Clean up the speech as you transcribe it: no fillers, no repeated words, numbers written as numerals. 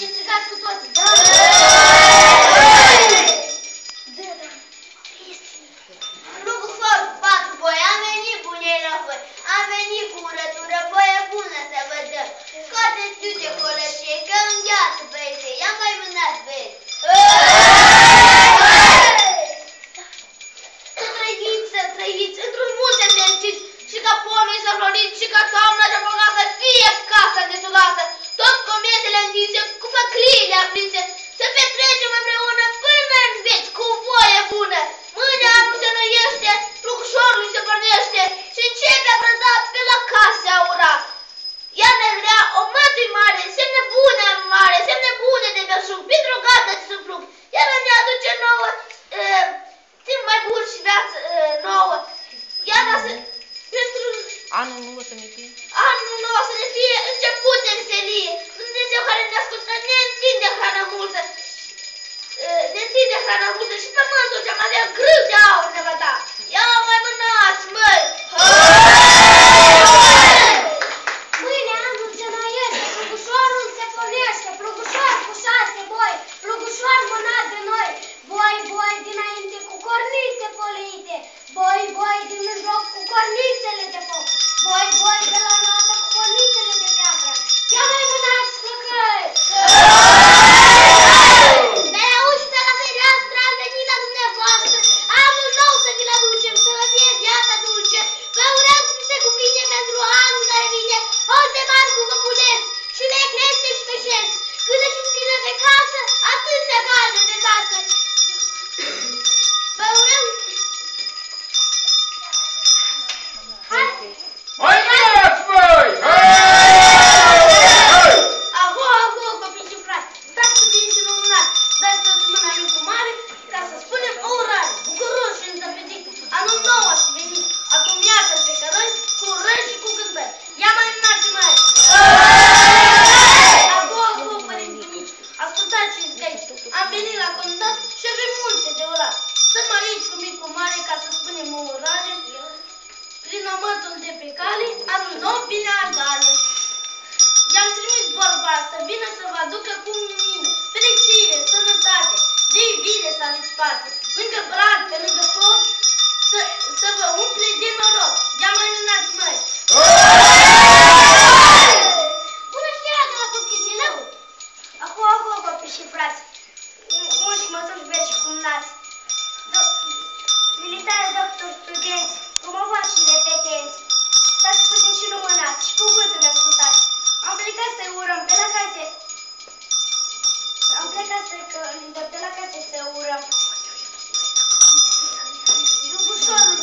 și strigați cu toții. Da! Lugufor, 4 boi, am venit bunei la voi. Am venit cu urătură, voie bună să vă dăm. Scoateți iute colășie, că îngheață băieței. Ia mai mânați băieți. Să trăiți, într-un multe fericiți, și ca pomii să floriți, și ca toamna și bogată, fie casa desolată, tot cometele întinse, cu făcliile aprinse, să petrecem împreună până în veci, cu voie bună. Mâine anul se noiește, plugușorul se pornește și începe a brăza pe la case a ura. Iarna grea, o mătui mare, semne bune mare, semne bune de belșug, pentru gata de suplug, iar ne aduce nouă timp mai bun și viață nouă. Iarna să... pentru... Anul nou să ne fie? Anul nou să ne fie început de veselie. Dumnezeu care ne ascultă ne întinde hrana multă. Ne întinde hrana multă și pământul ce-am avea grâu de aur ne va da. Ia mai mânați, măi! Mâine anul se noiește, plugușorul se pornește, plugușor cu 6 boi, plugușor mânat de noi, boi, boi dinainte cu cornițe polite, boi, boi din mijloc cu cornițele de foc, boi, boi de la notă cu cornițele de piatră. Ia mai mânați, flăcăi! Pe la uși, pe la fereastră, am venit la dumneavoastră, anul nou să vi-l aducem, să vă fie viața dulce, vă urăm să se cuvine pentru anul care vine, holte mari cu văpulesc, și le crește și peșesc, câte și țină de casă, atâția galbe de casă. Vă urăm... Hai! Mai dați, băi! Aho, aho, copii și frați, stați puțin și luminați, dați toți mâna mică mare, ca să spunem o urare, bucuros și înțăpetit, anul nou ați venit, acum iată pe cărări, cu urări și cu cântări. Ia mai înați, măi! Aho, aho, părinții mici, ascultați și zgăiți, am venit la contat și avem multe de urat. Stăm aici cu micul mare ca să spunem o urare, prin omătul de pe cale, anul nou bine agale. I-am trimis vorba să vină să vă aducă cu lumină, fericire, sănătate, de iubire să aveți parte, lângă brad, pe lângă foc, să vă umple de noroc. Ia mai mânați, măi! Bună seara de la Cuchitinău! Aho, aho, copii și frați, unși mătuși vezi și cumnați, militari, doctori, studenți, promovați și repetenți, stați puțin și lumânați și cuvântul mi ascultați. Am plecat să urăm pe la case. Am plecat pe la case să urăm. Lugușorul